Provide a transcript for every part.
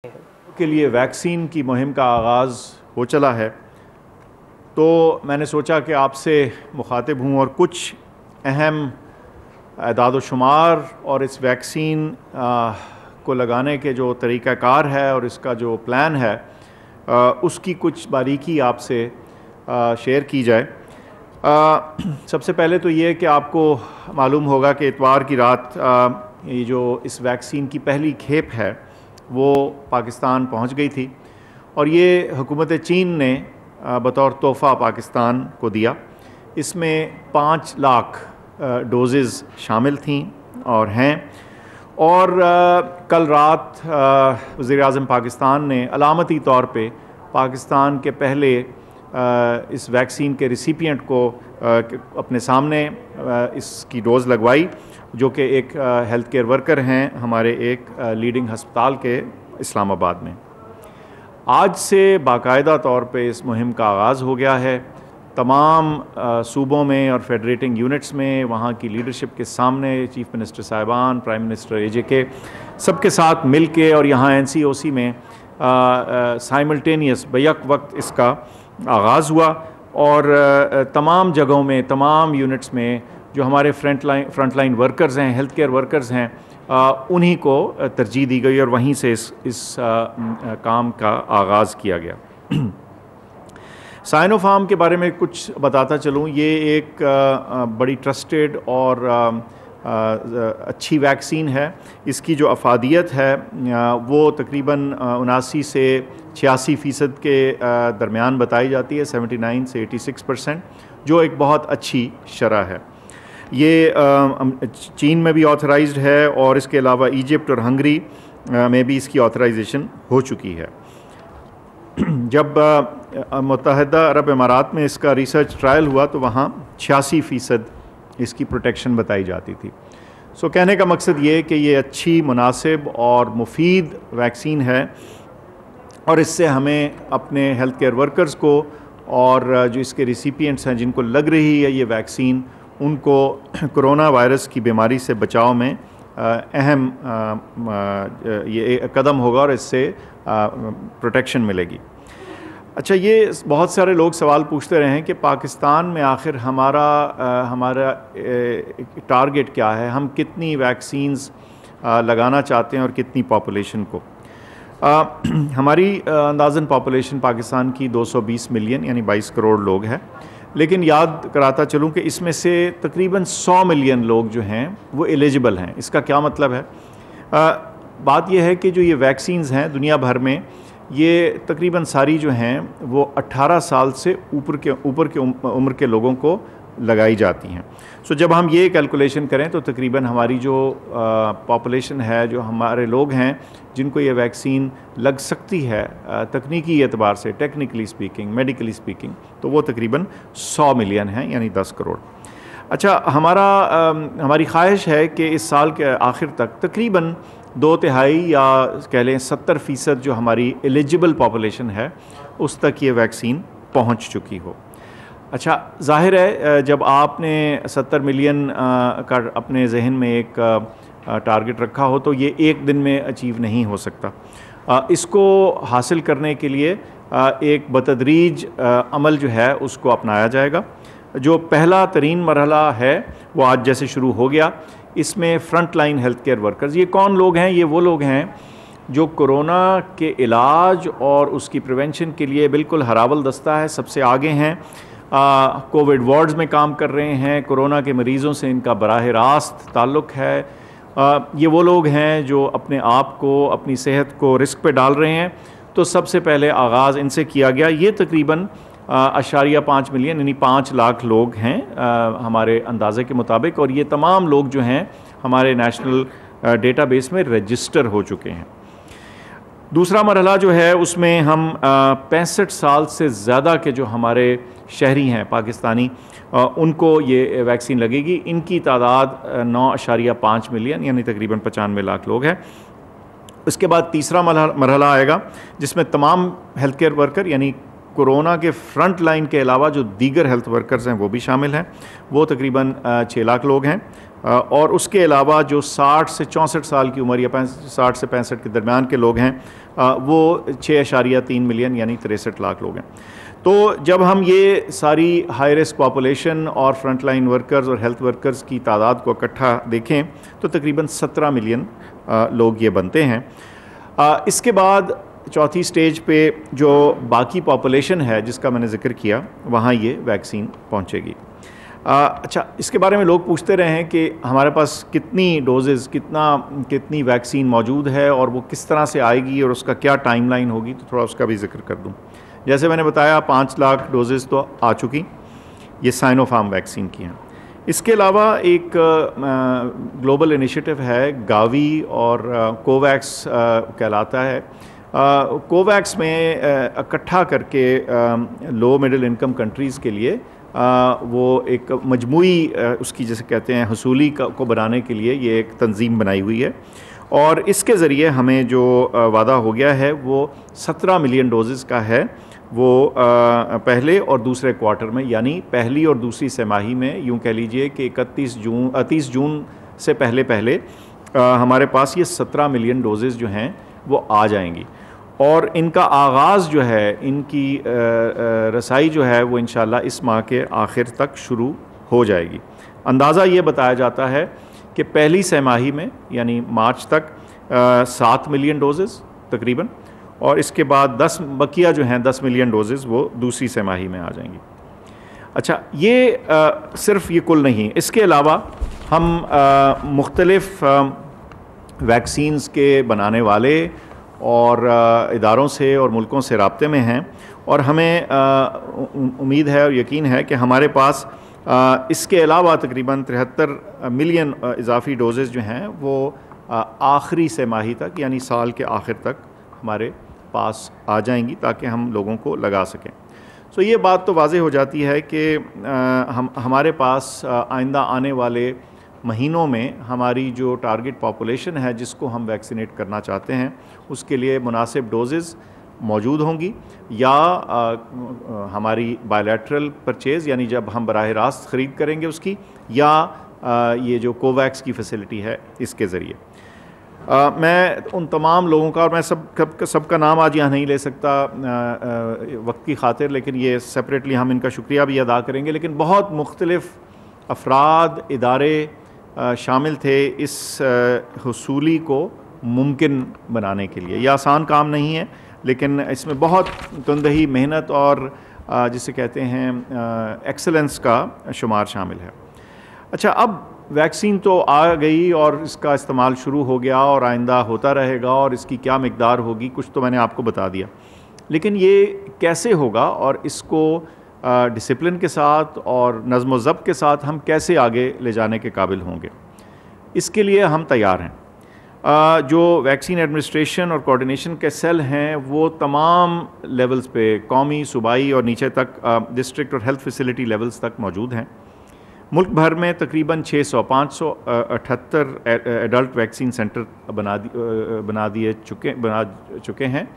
के लिए वैक्सीन की मुहिम का आगाज़ हो चला है, तो मैंने सोचा कि आपसे मुखातिब हूँ और कुछ अहम अदाद व शुमार और इस वैक्सीन को लगाने के जो तरीक़ाकार है और इसका जो प्लान है उसकी कुछ बारीकी आपसे शेयर की जाए। सबसे पहले तो ये कि आपको मालूम होगा कि इतवार की रात ये जो इस वैक्सीन की पहली खेप है वो पाकिस्तान पहुंच गई थी और ये हुकूमत चीन ने बतौर तोहफ़ा पाकिस्तान को दिया। इसमें 5 लाख डोजेज़ शामिल थीं और हैं। और कल रात वज़ीर-ए-आज़म पाकिस्तान ने अलामती तौर पे पाकिस्तान के पहले इस वैक्सीन के रिसिपिएंट को अपने सामने इसकी डोज़ लगवाई, जो कि एक हेल्थ केयर वर्कर हैं हमारे एक लीडिंग हस्पताल के इस्लामाबाद में। आज से बाकायदा तौर पे इस मुहिम का आगाज़ हो गया है। तमाम सूबों में और फेडरेटिंग यूनिट्स में वहाँ की लीडरशिप के सामने चीफ़ मिनिस्टर साहिबान, प्राइम मिनिस्टर AJK सबके साथ मिल के और यहाँ NCOC में साइमल्टेनियस बैक वक्त इसका आगाज़ हुआ और तमाम जगहों में, तमाम यूनिट्स में जो हमारे फ्रंटलाइन वर्कर्स हैं, हेल्थ केयर वर्कर्स हैं, उन्हीं को तरजीह दी गई और वहीं से इस काम का आगाज़ किया गया। साइनोफार्म के बारे में कुछ बताता चलूँ। ये एक बड़ी ट्रस्टेड और अच्छी वैक्सीन है। इसकी जो अफादियत है वो तकरीबन 79 से 86% के दरमियान बताई जाती है, 79 से 86%, जो एक बहुत अच्छी शरह है। ये चीन में भी ऑथराइज्ड है और इसके अलावा इजिप्ट और हंगरी में भी इसकी ऑथराइजेशन हो चुकी है। जब मुत्तहदा अरब इमारात में इसका रिसर्च ट्रायल हुआ तो वहाँ 86% इसकी प्रोटेक्शन बताई जाती थी। सो कहने का मकसद ये कि ये अच्छी, मुनासिब और मुफीद वैक्सीन है और इससे हमें अपने हेल्थ केयर वर्कर्स को और जो इसके रिसिपिएंट्स हैं जिनको लग रही है ये वैक्सीन, उनको कोरोना वायरस की बीमारी से बचाव में अहम ये कदम होगा और इससे प्रोटेक्शन मिलेगी। अच्छा, ये बहुत सारे लोग सवाल पूछते रहे हैं कि पाकिस्तान में आखिर हमारा टारगेट क्या है, हम कितनी वैक्सीन्स लगाना चाहते हैं और कितनी पॉपुलेशन को। हमारी अंदाज़न पॉपुलेशन पाकिस्तान की 220 मिलियन यानी 22 करोड़ लोग हैं, लेकिन याद कराता चलूँ कि इसमें से तकरीबन 100 मिलियन लोग जो हैं वो एलिजिबल हैं। इसका क्या मतलब है? बात यह है कि जो ये वैक्सीन्स हैं दुनिया भर में, ये तकरीबन सारी जो हैं वो 18 साल से ऊपर के उम्र के लोगों को लगाई जाती हैं। सो जब हम ये कैलकुलेशन करें तो तकरीबन हमारी जो पॉपुलेशन है, जो हमारे लोग हैं जिनको ये वैक्सीन लग सकती है तकनीकी एतबार से, टेक्निकली स्पीकिंग, मेडिकली स्पीकिंग, तो वो तकरीबन 100 मिलियन हैं यानी 10 करोड़। अच्छा, हमारी ख्वाहिश है कि इस साल के आखिर तक तकरीबन 2/3 या कह लें 70% जो हमारी एलिजिबल पॉपुलेशन है उस तक ये वैक्सीन पहुंच चुकी हो। अच्छा, जाहिर है जब आपने 70 मिलियन का अपने जहन में एक टारगेट रखा हो तो ये एक दिन में अचीव नहीं हो सकता। इसको हासिल करने के लिए एक बतदरीज अमल जो है उसको अपनाया जाएगा। जो पहला तरीन मरहला है वो आज जैसे शुरू हो गया। इसमें front line health care workers, ये कौन लोग हैं? ये वो लोग हैं जो कोरोना के इलाज और उसकी प्रिवेंशन के लिए बिल्कुल हरावल दस्ता है, सबसे आगे हैं। कोविड वार्ड्स में काम कर रहे हैं, कोरोना के मरीज़ों से इनका बराह रास्त ताल्लुक़ है। ये वो लोग हैं जो अपने आप को, अपनी सेहत को रिस्क पे डाल रहे हैं। तो सबसे पहले आगाज़ इनसे किया गया। ये तकरीबन 0.5 मिलियन यानी 5 लाख लोग हैं हमारे अंदाज़े के मुताबिक, और ये तमाम लोग जो हैं हमारे नेशनल डेटाबेस में रजिस्टर हो चुके हैं। दूसरा मरहला जो है उसमें हम 65 साल से ज़्यादा के जो हमारे शहरी हैं पाकिस्तानी, उनको ये वैक्सीन लगेगी। इनकी तादाद 9.5 मिलियन यानी तकरीबन 95 लाख लोग हैं। उसके बाद तीसरा मरहला आएगा जिसमें तमाम हेल्थ केयर वर्कर यानी कोरोना के फ्रंट लाइन के अलावा जो दीगर हेल्थ वर्कर्स हैं वो भी शामिल हैं। वो तकरीबन 6 लाख लोग हैं। और उसके अलावा जो 60 से 64 साल की उम्र या 60 से 65 के दरमियान के लोग हैं वो 6.3 मिलियन यानी 63 लाख लोग हैं। तो जब हम ये सारी हाई रिस्क पॉपुलेशन और फ्रंट लाइन वर्कर्स और हेल्थ वर्कर्स की तादाद को इकट्ठा देखें तो तकरीबन 17 मिलियन लोग ये बनते हैं। इसके बाद चौथी स्टेज पे जो बाकी पॉपुलेशन है जिसका मैंने जिक्र किया, वहाँ ये वैक्सीन पहुँचेगी। अच्छा, इसके बारे में लोग पूछते रहे हैं कि हमारे पास कितनी डोजेज़ कितनी वैक्सीन मौजूद है और वो किस तरह से आएगी और उसका क्या टाइमलाइन होगी, तो थोड़ा उसका भी जिक्र कर दूँ। जैसे मैंने बताया 5 लाख डोजेज़ तो आ चुकी, ये साइनोफार्म वैक्सीन की हैं। इसके अलावा एक ग्लोबल इनिशिएटिव है गावी और कोवैक्स कहलाता है। कोवैक्स में इकट्ठा करके लो मिडिल इनकम कंट्रीज़ के लिए वो एक मजमूई उसकी जैसे कहते हैं हसूली को बनाने के लिए ये एक तंजीम बनाई हुई है और इसके ज़रिए हमें जो वादा हो गया है वो 17 मिलियन डोजेज़ का है। वो पहले और दूसरे क्वार्टर में यानी पहली और दूसरी तिमाही में यूँ कह लीजिए कि 30 जून से पहले हमारे पास ये 17 मिलियन डोजेज़ जो हैं वो आ जाएंगी और इनका आगाज़ जो है, इनकी रसाई जो है वो इंशाल्लाह इस माह के आखिर तक शुरू हो जाएगी। अंदाज़ा ये बताया जाता है कि पहली तिमाही में यानी मार्च तक 7 मिलियन डोजेज़ तकरीबन, और इसके बाद 10 मिलियन डोजेज़ वो दूसरी तिमाही में आ जाएंगी। अच्छा, ये सिर्फ ये कुल नहीं, इसके अलावा हम मुख्तलिफ़ वैक्सीन्स के बनाने वाले और इदारों से और मुल्कों से राब्ते में हैं और हमें उम्मीद है और यकीन है कि हमारे पास इसके अलावा तकरीबन 73 मिलियन इजाफ़ी डोजेज़ जो हैं वो आखिरी तिमाही तक यानी साल के आखिर तक हमारे पास आ जाएंगी ताकि हम लोगों को लगा सकें। सो ये बात तो वाज़ेह हो जाती है कि हमारे पास आइंदा आने वाले महीनों में हमारी जो टारगेट पॉपुलेशन है जिसको हम वैक्सीनेट करना चाहते हैं उसके लिए मुनासिब डोजेज़ मौजूद होंगी या हमारी बायलैटरल परचेज़ यानी जब हम बराह रास्त ख़रीद करेंगे उसकी, या ये जो कोवैक्स की फैसिलिटी है इसके ज़रिए। मैं उन तमाम लोगों का, और मैं सबका नाम आज यहाँ नहीं ले सकता वक्त की खातिर, लेकिन ये सेपरेटली हम इनका शुक्रिया भी अदा करेंगे, लेकिन बहुत मुख्तलिफ़ अफराद इदारे शामिल थे इस हुसूली को मुमकिन बनाने के लिए। यह आसान काम नहीं है लेकिन इसमें बहुत तंदही मेहनत और जिसे कहते हैं एक्सेलेंस का शुमार शामिल है। अच्छा, अब वैक्सीन तो आ गई और इसका इस्तेमाल शुरू हो गया और आइंदा होता रहेगा और इसकी क्या मिकदार होगी कुछ तो मैंने आपको बता दिया, लेकिन ये कैसे होगा और इसको डिसिप्लिन के साथ और नज़्म व ज़ब्त के साथ हम कैसे आगे ले जाने के काबिल होंगे, इसके लिए हम तैयार हैं। जो वैक्सीन एडमिनिस्ट्रेशन और कोऑर्डिनेशन के सेल हैं वो तमाम लेवल्स पे, कौमी, सूबाई और नीचे तक डिस्ट्रिक्ट और हेल्थ फैसिलिटी लेवल्स तक मौजूद हैं। मुल्क भर में तकरीबन 578 एडल्ट वैक्सीन सेंटर बना चुके हैं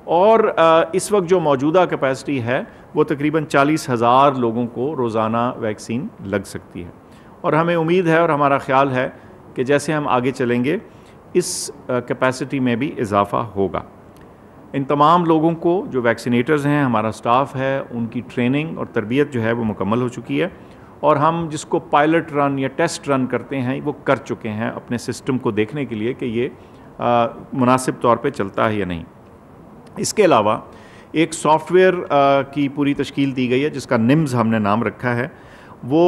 और इस वक्त जो मौजूदा कैपेसिटी है वो तकरीबन 40,000 लोगों को रोज़ाना वैक्सीन लग सकती है और हमें उम्मीद है और हमारा ख़्याल है कि जैसे हम आगे चलेंगे इस कैपेसिटी में भी इजाफ़ा होगा। इन तमाम लोगों को जो वैक्सीनेटर्स हैं, हमारा स्टाफ है, उनकी ट्रेनिंग और तरबियत जो है वो मुकम्मल हो चुकी है और हम जिसको पायलट रन या टेस्ट रन करते हैं वो कर चुके हैं अपने सिस्टम को देखने के लिए कि ये मुनासिब तौर पे चलता है या नहीं। इसके अलावा एक सॉफ्टवेयर की पूरी तश्कील दी गई है जिसका निम्स हमने नाम रखा है। वो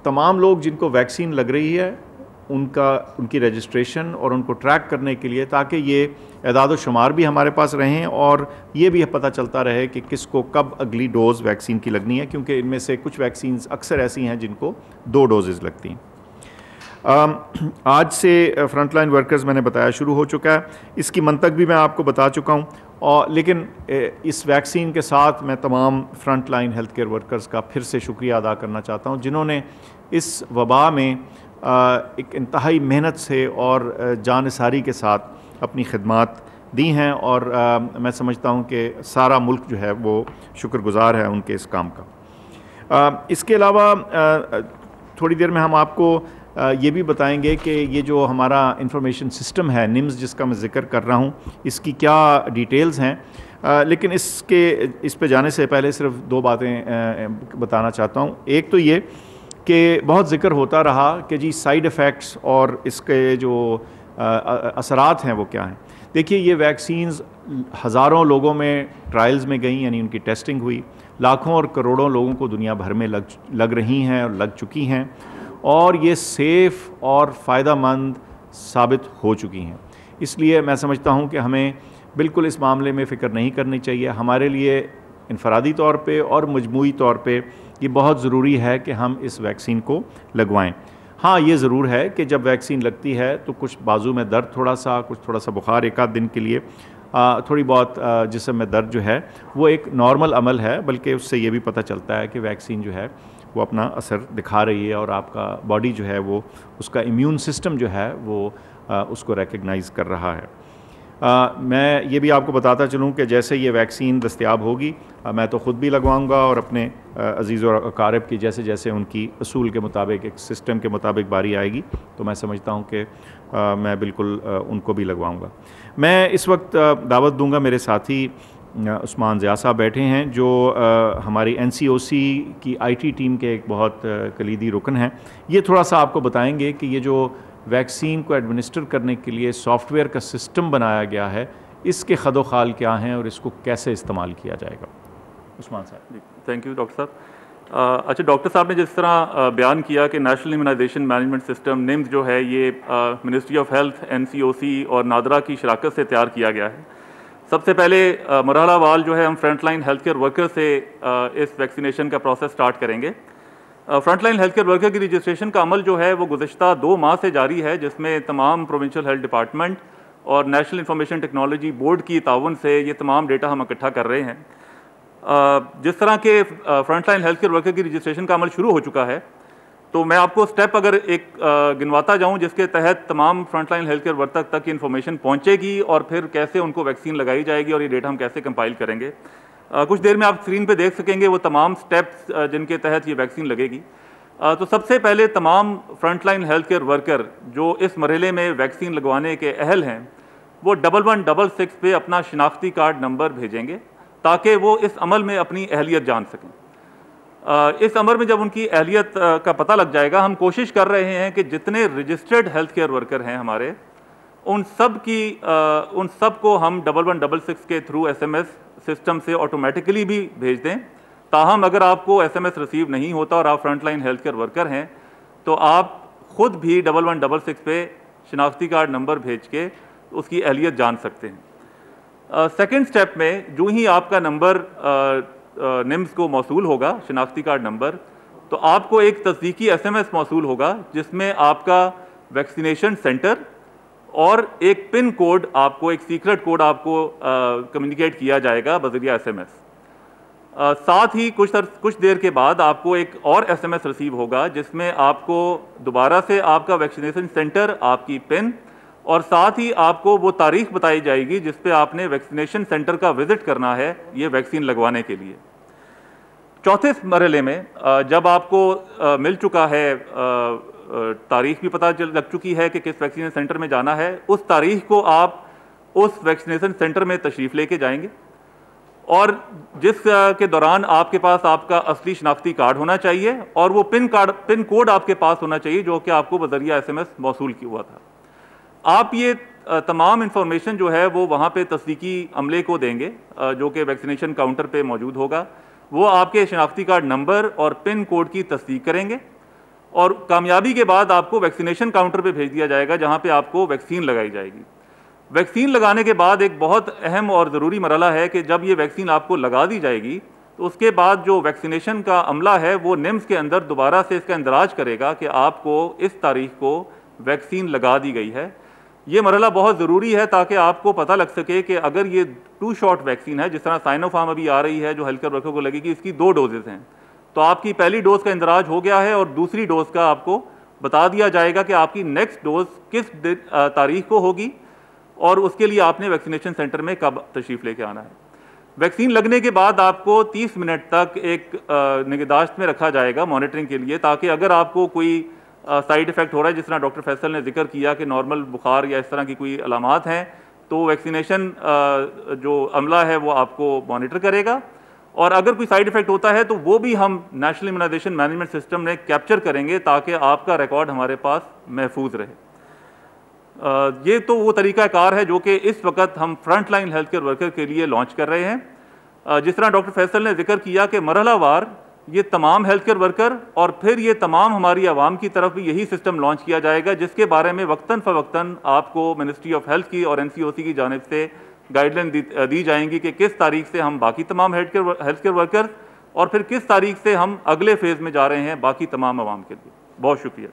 तमाम लोग जिनको वैक्सीन लग रही है उनकी रजिस्ट्रेशन और उनको ट्रैक करने के लिए, ताकि ये एदाद शुमार भी हमारे पास रहें और ये भी पता चलता रहे कि किसको कब अगली डोज़ वैक्सीन की लगनी है, क्योंकि इनमें से कुछ वैक्सीन अक्सर ऐसी हैं जिनको 2 डोजेज़ लगती हैं। आज से फ्रंटलाइन वर्कर्स मैंने बताया शुरू हो चुका है, इसकी मंतक भी मैं आपको बता चुका हूँ और लेकिन इस वैक्सीन के साथ मैं तमाम फ्रंटलाइन हेल्थ केयर वर्कर्स का फिर से शुक्रिया अदा करना चाहता हूँ जिन्होंने इस वबा में एक इंतहाई मेहनत से और जानसारी के साथ अपनी खिदमात दी हैं और मैं समझता हूँ कि सारा मुल्क जो है वो शुक्रगुज़ार है उनके इस काम का। इसके अलावा थोड़ी देर में हम आपको ये भी बताएंगे कि ये जो हमारा इंफॉर्मेशन सिस्टम है निम्स जिसका मैं ज़िक्र कर रहा हूँ, इसकी क्या डिटेल्स हैं। लेकिन इस पे जाने से पहले सिर्फ दो बातें बताना चाहता हूँ। एक तो ये कि बहुत ज़िक्र होता रहा कि जी साइड इफ़ेक्ट्स और इसके जो असरात हैं वो क्या हैं। देखिए, ये वैक्सीन्स हज़ारों लोगों में ट्रायल्स में गई, यानी उनकी टेस्टिंग हुई, लाखों और करोड़ों लोगों को दुनिया भर में लग रही हैं और लग चुकी हैं, और ये सेफ़ और फ़ायदेमंद साबित हो चुकी हैं। इसलिए मैं समझता हूँ कि हमें बिल्कुल इस मामले में फ़िक्र नहीं करनी चाहिए। हमारे लिए इनफरादी तौर पे और मजमूई तौर पे ये बहुत ज़रूरी है कि हम इस वैक्सीन को लगवाएं। हाँ, ये ज़रूर है कि जब वैक्सीन लगती है तो कुछ बाजू में दर्द थोड़ा सा बुखार एक आध दिन के लिए, थोड़ी बहुत जिस्म में दर्द जो है वो एक नॉर्मल अमल है, बल्कि उससे ये भी पता चलता है कि वैक्सीन जो है वो अपना असर दिखा रही है और आपका बॉडी जो है वो उसका इम्यून सिस्टम जो है वो उसको रिकग्नाइज़ कर रहा है। मैं ये भी आपको बताता चलूँ कि जैसे ये वैक्सीन दस्तयाब होगी मैं तो ख़ुद भी लगवाऊँगा और अपने अजीज़ और अकारिब की जैसे जैसे उनकी असूल के मुताबिक, एक सिस्टम के मुताबिक बारी आएगी तो मैं समझता हूँ कि मैं बिल्कुल उनको भी लगवाऊँगा। मैं इस वक्त दावत दूँगा, मेरे साथी उस्मान ज़िया साहब बैठे हैं जो हमारी NCOC की IT टीम के एक बहुत कलीदी रुकन हैं। ये थोड़ा सा आपको बताएंगे कि ये जो वैक्सीन को एडमिनिस्टर करने के लिए सॉफ्टवेयर का सिस्टम बनाया गया है, इसके खदोखाल क्या हैं और इसको कैसे इस्तेमाल किया जाएगा। उस्मान साहब। थैंक यू डॉक्टर साहब। अच्छा, डॉक्टर साहब ने जिस तरह बयान किया कि national immunization management system NIMS जो है ये मिनिस्ट्री ऑफ हेल्थ, NCOC और नादरा की शराकत से तैयार किया गया है। सबसे पहले मरहलावार जो है हम फ्रंटलाइन हेल्थ केयर वर्कर से इस वैक्सीनेशन का प्रोसेस स्टार्ट करेंगे। फ्रंटलाइन हेल्थ केयर वर्कर की रजिस्ट्रेशन का अमल जो है वो गुज़श्ता 2 माह से जारी है, जिसमें तमाम प्रोविंशियल हेल्थ डिपार्टमेंट और नेशनल इंफॉर्मेशन टेक्नोलॉजी बोर्ड की ताउन से ये तमाम डेटा हम इकट्ठा कर रहे हैं। जिस तरह के फ्रंटलाइन हेल्थ केयर वर्कर की रजिस्ट्रेशन का अमल शुरू हो चुका है, तो मैं आपको स्टेप अगर एक गिनवाता जाऊं जिसके तहत तमाम फ्रंटलाइन हेल्थ केयर वर्कर तक इन्फॉर्मेशन पहुंचेगी और फिर कैसे उनको वैक्सीन लगाई जाएगी और ये डेटा हम कैसे कंपाइल करेंगे। कुछ देर में आप स्क्रीन पे देख सकेंगे वो तमाम स्टेप्स जिनके तहत ये वैक्सीन लगेगी। तो सबसे पहले तमाम फ्रंटलाइन हेल्थ केयर वर्कर जो इस मरहले में वैक्सीन लगवाने के अहल हैं वो 1166 पे अपना शिनाख्ती कार्ड नंबर भेजेंगे ताकि वो इस अमल में अपनी अहलियत जान सकें। इस अमर में जब उनकी अहलियत का पता लग जाएगा, हम कोशिश कर रहे हैं कि जितने रजिस्टर्ड हेल्थ केयर वर्कर हैं हमारे, उन सब को हम 1166 के थ्रू SMS सिस्टम से ऑटोमेटिकली भी भेज दें। ताहम अगर आपको SMS रिसीव नहीं होता और आप फ्रंटलाइन हेल्थ केयर वर्कर हैं तो आप ख़ुद भी 1166 पे शिनाख्ती कार्ड नंबर भेज के उसकी अहलियत जान सकते हैं। सेकेंड स्टेप में जो ही आपका नंबर निम्स को मौसूल होगा, शिनाख्ती कार्ड नंबर, तो आपको एक तस्दीकी SMS मौसूल होगा जिसमें आपका वैक्सीनेशन सेंटर और एक पिन कोड आपको, एक सीक्रेट कोड आपको कम्युनिकेट किया जाएगा बज़रिया SMS। साथ ही कुछ देर के बाद आपको एक और SMS रिसीव होगा जिसमें आपको दोबारा से आपका वैक्सीनेशन सेंटर, आपकी पिन और साथ ही आपको वो तारीख बताई जाएगी जिस पे आपने वैक्सीनेशन सेंटर का विजिट करना है ये वैक्सीन लगवाने के लिए। चौथे मरहले में जब आपको मिल चुका है, तारीख भी पता लग चुकी है कि किस वैक्सीनेशन सेंटर में जाना है, उस तारीख को आप उस वैक्सीनेशन सेंटर में तशरीफ़ लेके जाएंगे और जिस के दौरान आपके पास आपका असली शनाख्ती कार्ड होना चाहिए और वो पिन कोड आपके पास होना चाहिए जो कि आपको बज़रिया SMS मौसूल किया हुआ था। आप ये तमाम इंफॉर्मेशन जो है वो वहाँ पे तस्दीकी अमले को देंगे जो कि वैक्सीनेशन काउंटर पे मौजूद होगा। वो आपके शनाख्ती कार्ड नंबर और पिन कोड की तस्दीक करेंगे और कामयाबी के बाद आपको वैक्सीनेशन काउंटर पे भेज दिया जाएगा जहाँ पे आपको वैक्सीन लगाई जाएगी। वैक्सीन लगाने के बाद एक बहुत अहम और ज़रूरी मरहला है कि जब ये वैक्सीन आपको लगा दी जाएगी तो उसके बाद जो वैक्सीनेशन का अमला है वो निम्स के अंदर दोबारा से इसका इंदराज करेगा कि आपको इस तारीख को वैक्सीन लगा दी गई है। ये मरहला बहुत ज़रूरी है ताकि आपको पता लग सके कि अगर ये 2 शॉट वैक्सीन है, जिस तरह साइनोफार्म अभी आ रही है जो हेल्थ केयर वर्कर को लगेगी, इसकी 2 डोजेज़ हैं, तो आपकी पहली डोज का इंदराज हो गया है और दूसरी डोज का आपको बता दिया जाएगा कि आपकी नेक्स्ट डोज किस तारीख को होगी और उसके लिए आपने वैक्सीनेशन सेंटर में कब तशरीफ़ लेके आना है। वैक्सीन लगने के बाद आपको 30 मिनट तक एक निगहदाश्त में रखा जाएगा मॉनिटरिंग के लिए, ताकि अगर आपको कोई साइड इफ़ेक्ट हो रहा है, जिस तरह डॉक्टर फैसल ने जिक्र किया कि नॉर्मल बुखार या इस तरह की कोई अलामात हैं, तो वैक्सीनेशन जो अमला है वो आपको मॉनिटर करेगा, और अगर कोई साइड इफ़ेक्ट होता है तो वो भी हम नेशनल इम्यूनाइजेशन मैनेजमेंट सिस्टम में कैप्चर करेंगे ताकि आपका रिकॉर्ड हमारे पास महफूज रहे। ये तो वो तरीक़ाकार है जो कि इस वक्त हम front line health care worker के लिए लॉन्च कर रहे हैं। जिस तरह डॉक्टर फैसल ने जिक्र किया कि मरहलावार ये तमाम हेल्थ केयर वर्कर और फिर ये तमाम हमारी आवाम की तरफ भी यही सिस्टम लॉन्च किया जाएगा, जिसके बारे में वक्तन फ़वक्तन आपको मिनिस्ट्री ऑफ हेल्थ की और NCOC की जानिब से गाइडलाइन दी जाएंगी कि किस तारीख से हम बाकी तमाम हेल्थ केयर वर्कर और फिर किस तारीख से हम अगले फेज़ में जा रहे हैं बाकी तमाम आवाम के लिए। बहुत शुक्रिया।